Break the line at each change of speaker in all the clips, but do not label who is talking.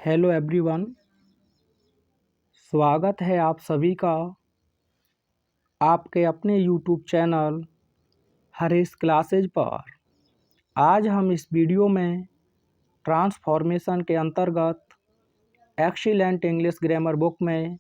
Hello everyone, स्वागत है आप सभी का आपके अपने यूट्यूब चैनल हरीश क्लासेज पर। आज हम इस वीडियो में ट्रांसफॉर्मेशन के अंतर्गत एक्सीलेंट इंग्लिश ग्रामर बुक में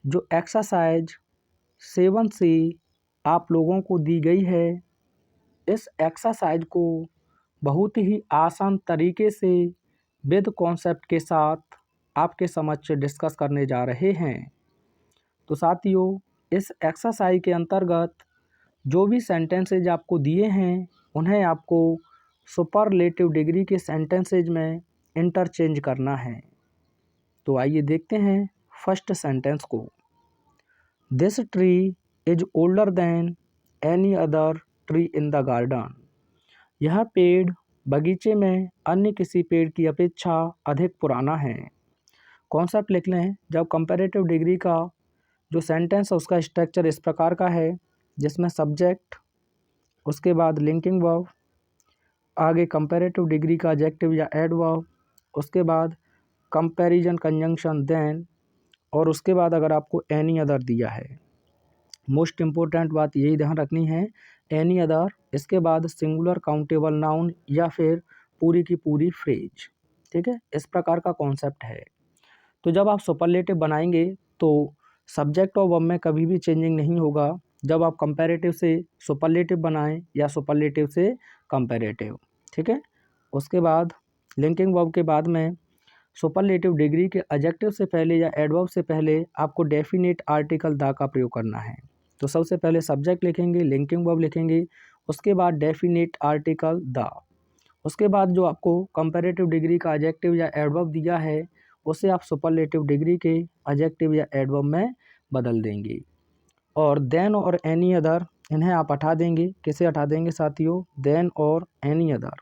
जो एक्सरसाइज 7C आप लोगों को दी गई है, इस एक्सरसाइज को बहुत ही आसान तरीके से विद कॉन्सेप्ट के साथ आपके समक्ष डिस्कस करने जा रहे हैं। तो साथियों, इस एक्सरसाइज के अंतर्गत जो भी सेंटेंसेज आपको दिए हैं उन्हें आपको सुपरलेटिव डिग्री के सेंटेंसेज में इंटरचेंज करना है। तो आइए देखते हैं फर्स्ट सेंटेंस को। This tree is older than any other tree in the garden. यह पेड़ बगीचे में अन्य किसी पेड़ की अपेक्षा अधिक पुराना है। कॉन्सेप्ट लिख लें। जब कंपैरेटिव डिग्री का जो सेंटेंस है उसका स्ट्रक्चर इस प्रकार का है, जिसमें सब्जेक्ट, उसके बाद लिंकिंग वर्ब, आगे कंपैरेटिव डिग्री का एडजेक्टिव या एडवर्ब, उसके बाद कंपैरिजन कंजंक्शन देन, और उसके बाद अगर आपको एनी अदर दिया है, मोस्ट इम्पोर्टेंट बात यही ध्यान रखनी है, एनी अदर, इसके बाद सिंगुलर काउंटेबल नाउन या फिर पूरी की पूरी फ्रेज। ठीक है, इस प्रकार का कॉन्सेप्ट है। तो जब आप सुपरलेटिव बनाएंगे तो सब्जेक्ट और वर्ब में कभी भी चेंजिंग नहीं होगा। जब आप कंपैरेटिव से सुपरलेटिव बनाएं या सुपरलेटिव से कंपैरेटिव। ठीक है, उसके बाद लिंकिंग वर्ब के बाद में सुपरलेटिव डिग्री के एडजेक्टिव से पहले या एडवर्ब से पहले आपको डेफिनेट आर्टिकल द का प्रयोग करना है। तो सबसे पहले सब्जेक्ट लिखेंगे, लिंकिंग वर्ब लिखेंगे, उसके बाद डेफिनेट आर्टिकल द। उसके बाद जो आपको कंपैरेटिव डिग्री का एडजेक्टिव या एडवर्ब दिया है उसे आप सुपरलेटिव डिग्री के एडजेक्टिव या एडवर्ब में बदल देंगे। और देन और एनी अदर, इन्हें आप हटा देंगे। किसे हटा देंगे साथियों? देन और एनी अदर,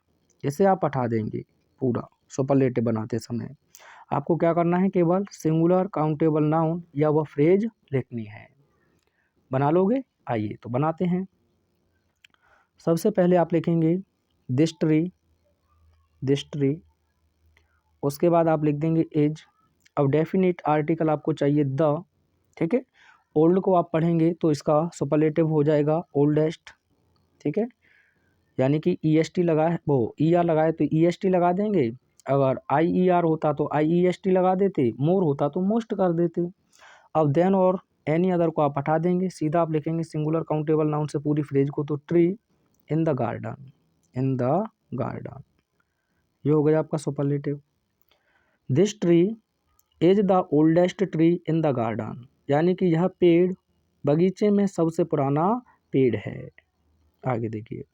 इसे आप हटा देंगे। पूरा सुपरलेटिव बनाते समय आपको क्या करना है? केवल सिंगुलर काउंटेबल नाउन या वह फ्रेज लिखनी है। बना लोगे? आइए तो बनाते हैं। सबसे पहले आप लिखेंगे दिस ट्री, दिस ट्री, उसके बाद आप लिख देंगे एज। अब डेफिनेट आर्टिकल आपको चाहिए द। ठीक है, ओल्ड को आप पढ़ेंगे तो इसका सुपरलेटिव हो जाएगा ओल्डेस्ट। ठीक है, यानी कि ई एस टी लगा है, वो ई आर लगाए तो ई एस टी लगा देंगे। अगर आई ई आर होता तो आई ई एस टी लगा देते, मोर होता तो मोस्ट कर देते। अब देन और एनी अदर को आप हटा देंगे, सीधा आप लिखेंगे सिंगुलर काउंटेबल नाउन से पूरी फ्रेज को, तो tree in the garden, in the garden, ये हो गया आपका superlative. This tree is the oldest tree in the garden, यानी कि यह पेड़ बगीचे में सबसे पुराना पेड़ है। आगे देखिए,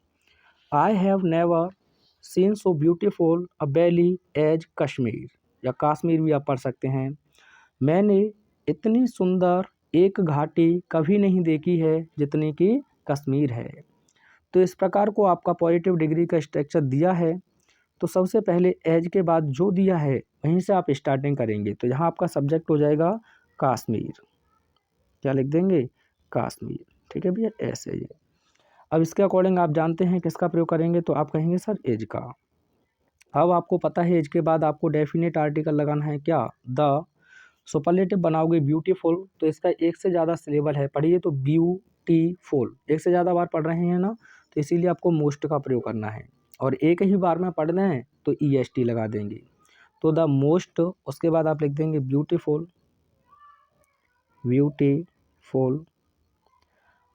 I have never seen so beautiful a valley as Kashmir, या काश्मीर भी आप पढ़ सकते हैं। मैंने इतनी सुंदर एक घाटी कभी नहीं देखी है जितनी कि कश्मीर है। तो इस प्रकार को आपका पॉजिटिव डिग्री का स्ट्रक्चर दिया है। तो सबसे पहले एज के बाद जो दिया है वहीं से आप स्टार्टिंग करेंगे। तो यहाँ आपका सब्जेक्ट हो जाएगा कश्मीर, क्या लिख देंगे? कश्मीर। ठीक है भैया, ऐसे ही। अब इसके अकॉर्डिंग आप जानते हैं किसका प्रयोग करेंगे, तो आप कहेंगे सर एज का। अब आपको पता है एज के बाद आपको डेफिनेट आर्टिकल लगाना है, क्या? द। सुपरलेटिव बनाओगे ब्यूटीफुल, तो इसका एक से ज़्यादा सिलेबल है, पढ़िए तो ब्यूटीफुल, एक से ज़्यादा बार पढ़ रहे हैं ना, तो इसीलिए आपको मोस्ट का प्रयोग करना है। और एक ही बार में पढ़ना है तो ई एस टी लगा देंगे, तो द मोस्ट। उसके बाद आप लिख देंगे ब्यूटीफुल, ब्यूटीफुल।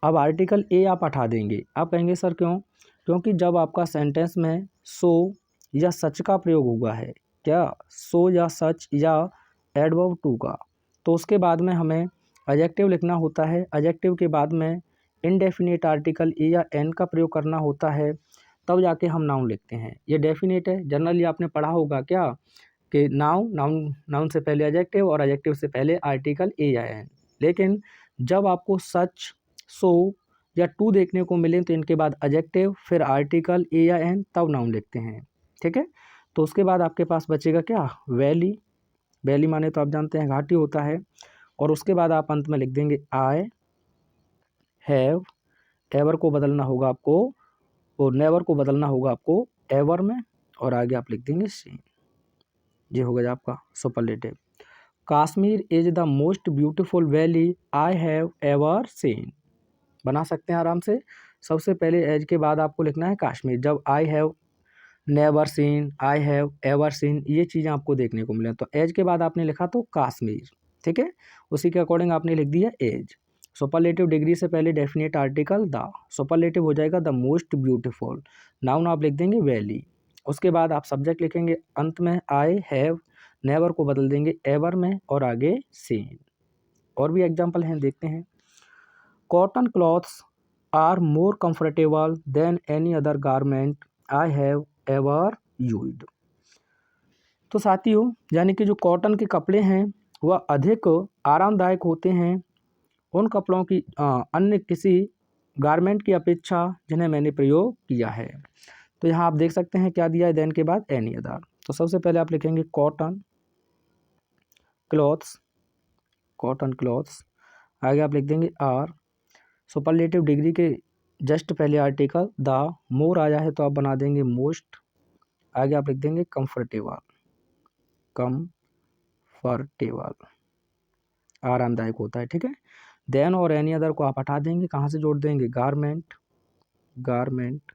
अब आर्टिकल ए आप हटा देंगे। आप कहेंगे सर क्यों? क्योंकि जब आपका सेंटेंस में सो या सच का प्रयोग हुआ है, क्या? सो या सच या एडवर्ब टू का, तो उसके बाद में हमें एडजेक्टिव लिखना होता है। एडजेक्टिव के बाद में इनडेफिनेट आर्टिकल ए या एन का प्रयोग करना होता है, तब जाके हम नाउन लिखते हैं। ये डेफिनेट है, जनरली आपने पढ़ा होगा क्या, कि नाउन, नाउन से पहले एडजेक्टिव और एडजेक्टिव से पहले आर्टिकल ए या एन। लेकिन जब आपको सच, सो या टू देखने को मिले तो इनके बाद एडजेक्टिव, फिर आर्टिकल ए या एन, तब नाउन लिखते हैं। ठीक है, तो उसके बाद आपके पास बचेगा क्या? वैली। वैली माने तो आप जानते हैं घाटी होता है। और उसके बाद आप अंत में लिख देंगे आई हैव। एवर को बदलना होगा आपको, और नेवर को बदलना होगा आपको एवर में, और आगे आप लिख देंगे सीन। ये हो गया आपका superlative. Kashmir is the most beautiful valley I have ever seen, बना सकते हैं आराम से। सबसे पहले एज के बाद आपको लिखना है काश्मीर। जब आई have never scene, I have ever seen, ये चीज़ें आपको देखने को मिले, तो एज के बाद आपने लिखा तो काश्मीर, ठीक है, उसी के अकॉर्डिंग आपने लिख दिया एज। सुपरलेटिव डिग्री से पहले डेफिनेट आर्टिकल द, सुपरलेटिव हो जाएगा द मोस्ट ब्यूटीफुल। नाउन आप लिख देंगे वैली, उसके बाद आप सब्जेक्ट लिखेंगे अंत में आई हैव, नेवर को बदल देंगे एवर में और आगे सीन। और भी एग्जाम्पल हैं, देखते हैं। Cotton clothes are more comfortable than any other garment I have ever used. तो साथियों, यानी कि जो कॉटन के कपड़े हैं वह अधिक आरामदायक होते हैं उन कपड़ों की अन्य किसी गारमेंट की अपेक्षा जिन्हें मैंने प्रयोग किया है। तो यहाँ आप देख सकते हैं क्या दिया है देन के बाद एनी अदर। तो सबसे पहले आप लिखेंगे कॉटन क्लॉथ्स, कॉटन क्लॉथ्स, आगे आप लिख देंगे आर, सुपरलेटिव डिग्री के जस्ट पहले आर्टिकल द, मोर आया है तो आप बना देंगे मोस्ट, आगे आप लिख देंगे कंफर्टेबल, कंफर्टेबल, आरामदायक होता है, ठीक है। देन और एनी अदर को आप हटा देंगे, कहाँ से जोड़ देंगे गारमेंट, गारमेंट,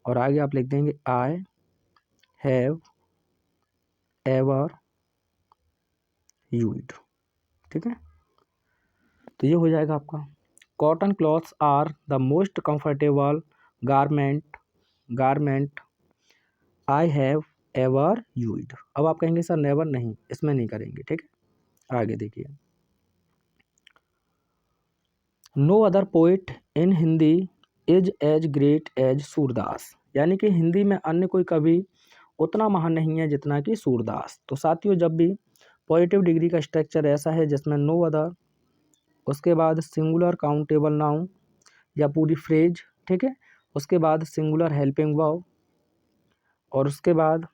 और आगे आप लिख देंगे आई हैव एवर यूज्ड, ठीक है। तो ये हो जाएगा आपका cotton clothes are the most comfortable garment, garment I have ever used. अब आप कहेंगे सर नेवर नहीं, इसमें नहीं करेंगे, ठीक है। आगे देखिए, no other poet in Hindi is as great as Surdas, यानी कि हिंदी में अन्य कोई कवि उतना महान नहीं है जितना कि सूरदास। तो साथियों, जब भी पॉजिटिव डिग्री का स्ट्रक्चर ऐसा है जिसमें नो अदर, उसके बाद सिंगुलर काउंटेबल नाउन या पूरी फ्रेज, ठीक है, उसके बाद सिंगुलर हेल्पिंग वर्ब, और उसके बाद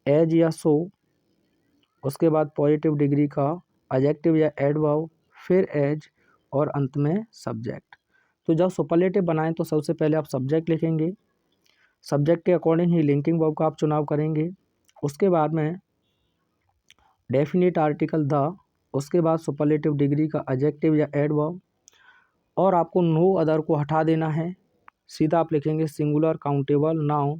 एज या सो, उसके बाद पॉजिटिव डिग्री का एडजेक्टिव या एडवर्ब, फिर एज, और अंत में सब्जेक्ट। तो जब सुपरलेटिव बनाएं तो सबसे पहले आप सब्जेक्ट लिखेंगे, सब्जेक्ट के अकॉर्डिंग ही लिंकिंग वर्ब का आप चुनाव करेंगे, उसके बाद में डेफिनेट आर्टिकल द, उसके बाद सुपरलेटिव डिग्री का एडजेक्टिव या एडवर्ब, और आपको नो अदर को हटा देना है, सीधा आप लिखेंगे सिंगुलर काउंटेबल नाउन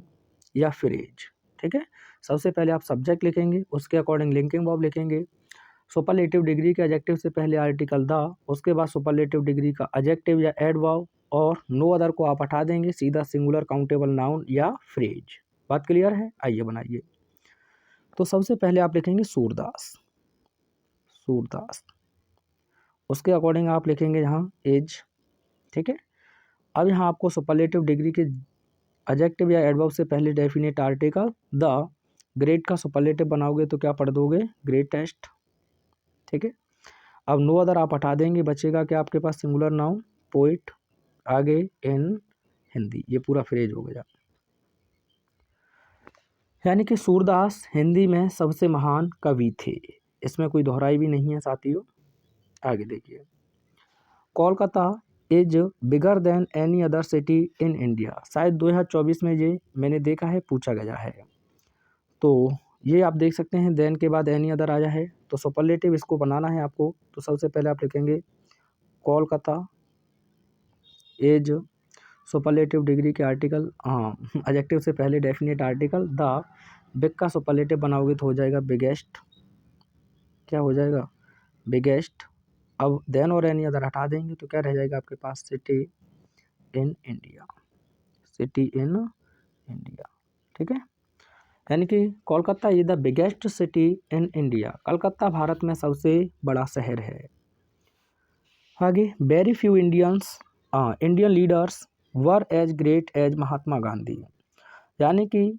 या फ्रेज, ठीक है। सबसे पहले आप सब्जेक्ट लिखेंगे, उसके अकॉर्डिंग लिंकिंग वर्ब लिखेंगे, सुपरलेटिव डिग्री के एडजेक्टिव से पहले आर्टिकल द, उसके बाद सुपरलेटिव डिग्री का एडजेक्टिव या एडवर्ब, और नो अदर को आप हटा देंगे, सीधा सिंगुलर काउंटेबल नाउन या फ्रेज। बात क्लियर है? आइए बनाइए। तो सबसे पहले आप लिखेंगे सूरदास, सूरदास, उसके अकॉर्डिंग आप लिखेंगे यहाँ एज, ठीक है। अब यहाँ आपको सुपरलेटिव डिग्री के एडजेक्टिव या एडवर्ब से पहले डेफिनेट आर्टिकल द, ग्रेट का सुपरलेटिव बनाओगे तो क्या पढ़ दोगे ग्रेटेस्ट, ठीक है। अब नो अदर आप हटा देंगे, बचेगा क्या आपके पास सिंगुलर नाउन पोइट, आगे इन हिंदी, ये पूरा फ्रेज हो गया। यानी कि सूरदास हिंदी में सबसे महान कवि थे, इसमें कोई दोहराई भी नहीं है साथियों। आगे देखिए, Kolkata is bigger than any other city in India, शायद 2024 में ये मैंने देखा है, पूछा गया है। तो ये आप देख सकते हैं देन के बाद एनी अदर आया है, तो सुपरलेटिव इसको बनाना है आपको। तो सबसे पहले आप लिखेंगे कोलकाता एज, सुपरलेटिव डिग्री के आर्टिकल एडजेक्टिव से पहले डेफिनेट आर्टिकल द, बिग का सुपरलेटिव बनाओगे तो हो जाएगा बिगेस्ट, क्या हो जाएगा बिगेस्ट। अब देन और एनी अदर हटा देंगे तो क्या रह जाएगा आपके पास city in India, city in India, ठीक है। यानी कि Kolkata is the biggest city in India, Calcutta Bharat में सबसे बड़ा शहर है। आगे, very few Indian leaders were as great as Mahatma Gandhi, यानी कि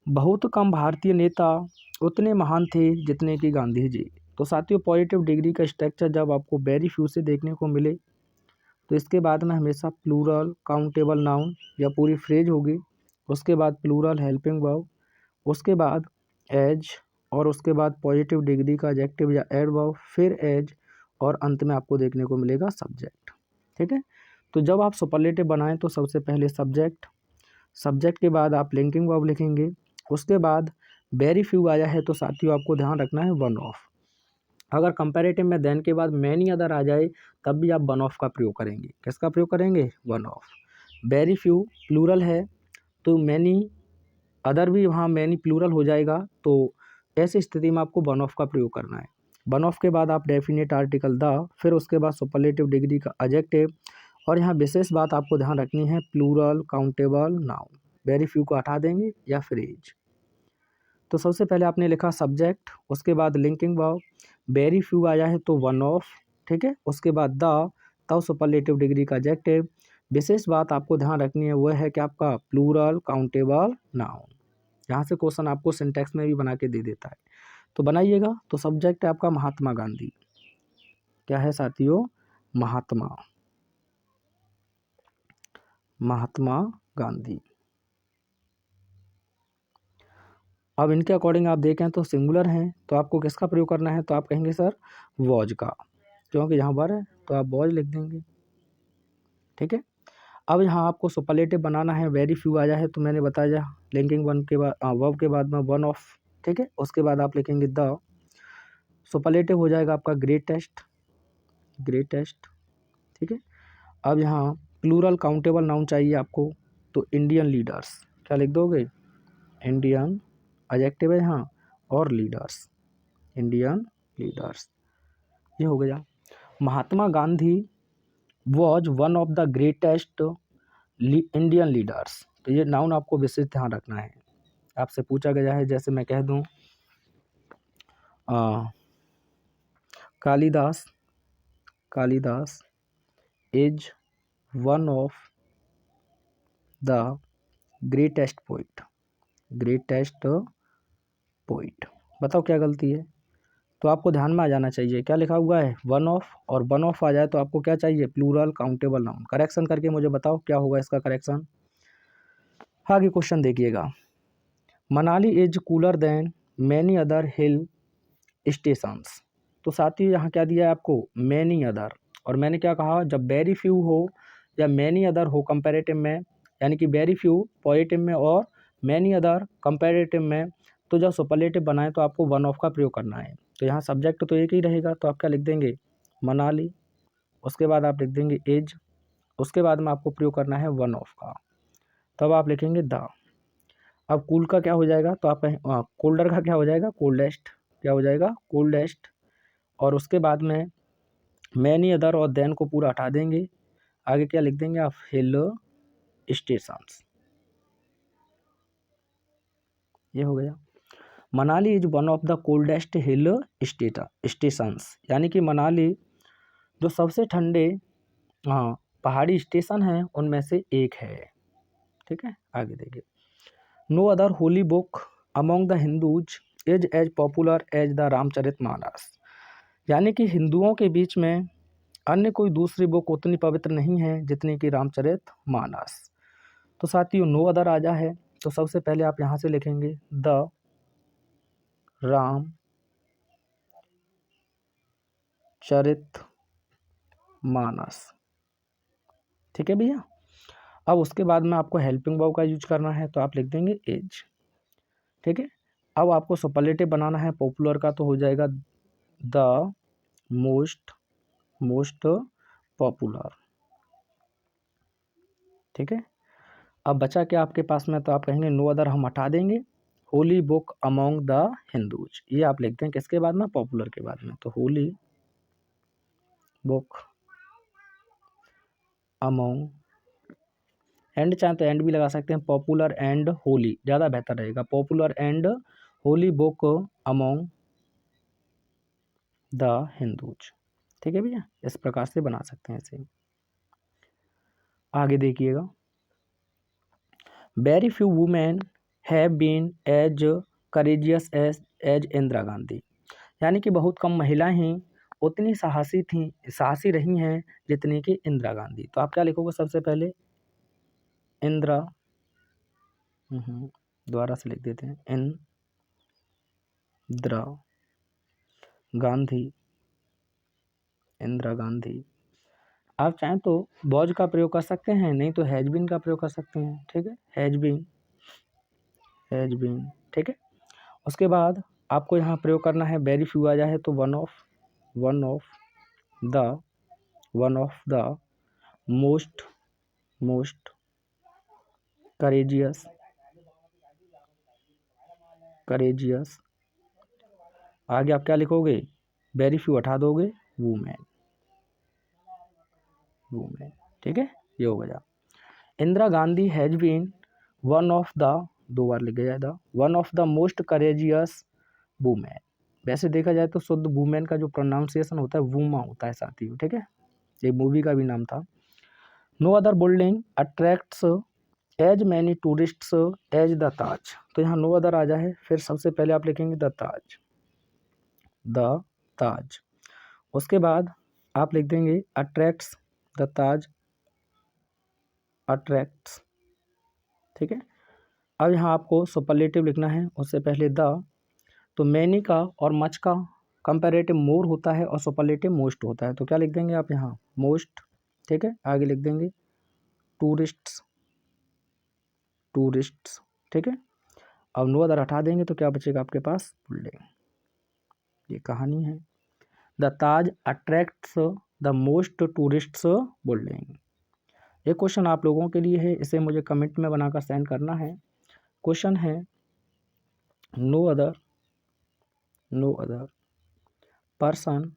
बहुत कम भारतीय नेता उतने महान थे जितने कि गांधी जी। तो साथियों, पॉजिटिव डिग्री का स्ट्रक्चर जब आपको वेरी फ्यू से देखने को मिले तो इसके बाद में हमेशा प्लूरल काउंटेबल नाउन या पूरी फ्रेज होगी, उसके बाद प्लूरल हेल्पिंग वर्ब, उसके बाद एज, और उसके बाद पॉजिटिव डिग्री का एडजेक्टिव या एडवर्ब, फिर एज, और अंत में आपको देखने को मिलेगा सब्जेक्ट, ठीक है। तो जब आप सुपरलेटिव बनाएं तो सबसे पहले सब्जेक्ट, सब्जेक्ट के बाद आप लिंकिंग वर्ब लिखेंगे, उसके बाद वेरी फ्यू आया है तो साथियों आपको ध्यान रखना है वन ऑफ। अगर कंपैरेटिव में देन के बाद मैनी अदर आ जाए तब भी आप वन ऑफ का प्रयोग करेंगे। किसका प्रयोग करेंगे? One of. Very few plural है तो मैनी अदर भी वहाँ मैनी प्लूरल हो जाएगा, तो ऐसी स्थिति में आपको वन ऑफ का प्रयोग करना है। वन ऑफ के बाद आप डेफिनेट आर्टिकल द, फिर उसके बाद सुपरलेटिव डिग्री का एडजेक्टिव, और यहाँ विशेष बात आपको ध्यान रखनी है plural countable noun. Very few को हटा देंगे या फ्रेज। तो सबसे पहले आपने लिखा सब्जेक्ट, उसके बाद लिंकिंग वर्ब, वेरी फ्यू आया है तो वन ऑफ, ठीक है। उसके बाद द, तब सुपरलेटिव डिग्री का एडजेक्टिव। विशेष बात आपको ध्यान रखनी है वह है कि आपका प्लूरल काउंटेबल नाउन। यहाँ से क्वेश्चन आपको सिंटैक्स में भी बना के दे देता है, तो बनाइएगा। तो सब्जेक्ट है आपका महात्मा गांधी। क्या है साथियों? महात्मा गांधी। अब इनके अकॉर्डिंग आप देखें तो सिंगुलर हैं, तो आपको किसका प्रयोग करना है? तो आप कहेंगे सर वॉज का, क्योंकि यहाँ पर है तो आप वॉज लिख देंगे, ठीक है। अब यहाँ आपको सुपरलेटिव बनाना है। वेरी फ्यू आया है तो मैंने बताया लिंकिंग वन के बाद वर्ब के बाद में वन ऑफ, ठीक है। उसके बाद आप लिखेंगे द, सुपरलेटिव हो जाएगा आपका ग्रेटेस्ट, ठीक है। अब यहाँ प्लूरल काउंटेबल नाउन चाहिए आपको, तो इंडियन लीडर्स। क्या लिख दोगे? इंडियन एडजेक्टिव है यहाँ, और लीडर्स, इंडियन लीडर्स, ये हो गया। Mahatma Gandhi was one of the greatest Indian leaders, तो ये नाउन आपको विशेष ध्यान रखना है। आपसे पूछा गया है, जैसे मैं कह दूं Kalidas is one of the greatest poet. बताओ क्या गलती है? तो आपको ध्यान में आ जाना चाहिए क्या लिखा हुआ है? वन ऑफ, और वन ऑफ आ जाए तो आपको क्या चाहिए? Plural countable noun. करेक्शन करके मुझे बताओ क्या होगा इसका करेक्शन। आगे क्वेश्चन देखिएगा। Manali is cooler than many other hill stations. तो साथ ही यहाँ क्या दिया है आपको? Many other. और मैंने क्या कहा? जब वेरी फ्यू हो या मैनी अदर हो कंपैरेटिव में, यानी कि वेरी फ्यू पॉजिटिव में और मैनी अदर कंपैरेटिव में, तो जब सुपरलेटिव बनाए तो आपको वन ऑफ का प्रयोग करना है। तो यहाँ सब्जेक्ट तो एक ही रहेगा, तो आप क्या लिख देंगे? मनाली। उसके बाद आप लिख देंगे एज। उसके बाद में आपको प्रयोग करना है वन ऑफ का, तब आप लिखेंगे द। अब कूल का क्या हो जाएगा? तो आप कहें कोल्डर का क्या हो जाएगा? कोल्डेस्ट। क्या हो जाएगा? कोल्डेस्ट। और उसके बाद में मैनी अदर और देन को पूरा हटा देंगे। आगे क्या लिख देंगे आप? Hill stations. ये हो गया। Manali is one of the coldest hill stations, यानी कि मनाली जो सबसे ठंडे पहाड़ी स्टेशन हैं उनमें से एक है, ठीक है। आगे देखिए। No other holy book among the Hindus is as popular as the Ramcharitmanas, यानी कि हिंदुओं के बीच में अन्य कोई दूसरी बुक उतनी पवित्र नहीं है जितनी कि रामचरितमानस। तो साथियों नो अदर आजा है, तो सबसे पहले आप यहाँ से लिखेंगे द राम चरित मानस, ठीक है भैया। अब उसके बाद में आपको हेल्पिंग वर्ब का यूज करना है, तो आप लिख देंगे एज, ठीक है। अब आपको सुपरलेटिव बनाना है पॉपुलर का, तो हो जाएगा द मोस्ट पॉपुलर, ठीक है। अब बचा क्या आपके पास में? तो आप कहेंगे नो अदर हम हटा देंगे, Holi book among the Hindus, ये आप लिखते हैं किसके बाद में? पॉपुलर के बाद में। तो होली बुक अमोंग, एंड चाहे तो एंड भी लगा सकते हैं, पॉपुलर एंड होली ज़्यादा बेहतर रहेगा। Popular and Holi book among the Hindus, ठीक है भैया। इस प्रकार से बना सकते हैं इसे। आगे देखिएगा। Very few women have been as courageous as Indira Gandhi, यानी कि बहुत कम महिलाएं ही उतनी साहसी रही हैं जितनी कि इंदिरा गांधी। तो आप क्या लिखोगे सबसे पहले? इंदिरा, दोबारा से लिख देते हैं, इंदिरा गांधी, इंदिरा गांधी। आप चाहें तो वॉज का प्रयोग कर सकते हैं, नहीं तो हैज बीन का प्रयोग कर सकते हैं, ठीक है। हैज बीन, ठीक है। उसके बाद आपको यहाँ प्रयोग करना है वेरी फ्यू आ जाए तो one of the most courageous आगे आप क्या लिखोगे, वेरी फ्यू हटा दोगे वुमेन, ठीक है, ये हो गया। Indira Gandhi has been one of the, दो बार लिख गया था, one of the most courageous women. वैसे देखा जाए तो शुद्ध वुमेन का जो प्रोनाउंसिएशन होता है वूमा होता है साथियों, ठीक है, ये मूवी का भी नाम था। No other building attracts as many tourists as the Taj, तो यहाँ नो अदर आ जाए, फिर सबसे पहले आप लिखेंगे द ताज, उसके बाद आप लिख देंगे अट्रैक्ट्स, द ताज अट्रैक्ट्स, ठीक है। अब यहाँ आपको सुपरलेटिव लिखना है, उससे पहले द, तो मैनी का और मच का कंपैरेटिव मोर होता है और सुपरलेटिव मोस्ट होता है, तो क्या लिख देंगे आप यहाँ मोस्ट, ठीक है। आगे लिख देंगे टूरिस्ट्स, ठीक है। अब नो अदर हटा देंगे तो क्या बचेगा आपके पास बिल्डिंग, ये कहानी है। The Taj attracts the most tourists building. ये क्वेश्चन आप लोगों के लिए है, इसे मुझे कमेंट में बनाकर सेंड करना है। क्वेश्चन है no other person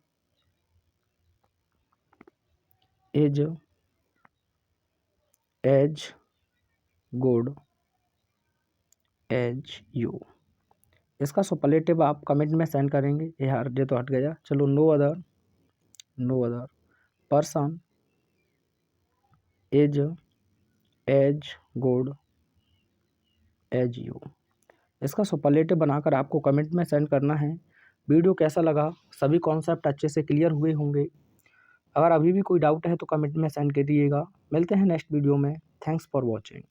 is as good as you. इसका सुपरलेटिव आप कमेंट में सेंड करेंगे। ये तो हट गया, चलो no other person is as good as you. इसका सुपरलेटिव बनाकर आपको कमेंट में सेंड करना है। वीडियो कैसा लगा, सभी कॉन्सेप्ट अच्छे से क्लियर हुए होंगे। अगर अभी भी कोई डाउट है तो कमेंट में सेंड कर दिएगा। मिलते हैं नेक्स्ट वीडियो में। Thanks for watching.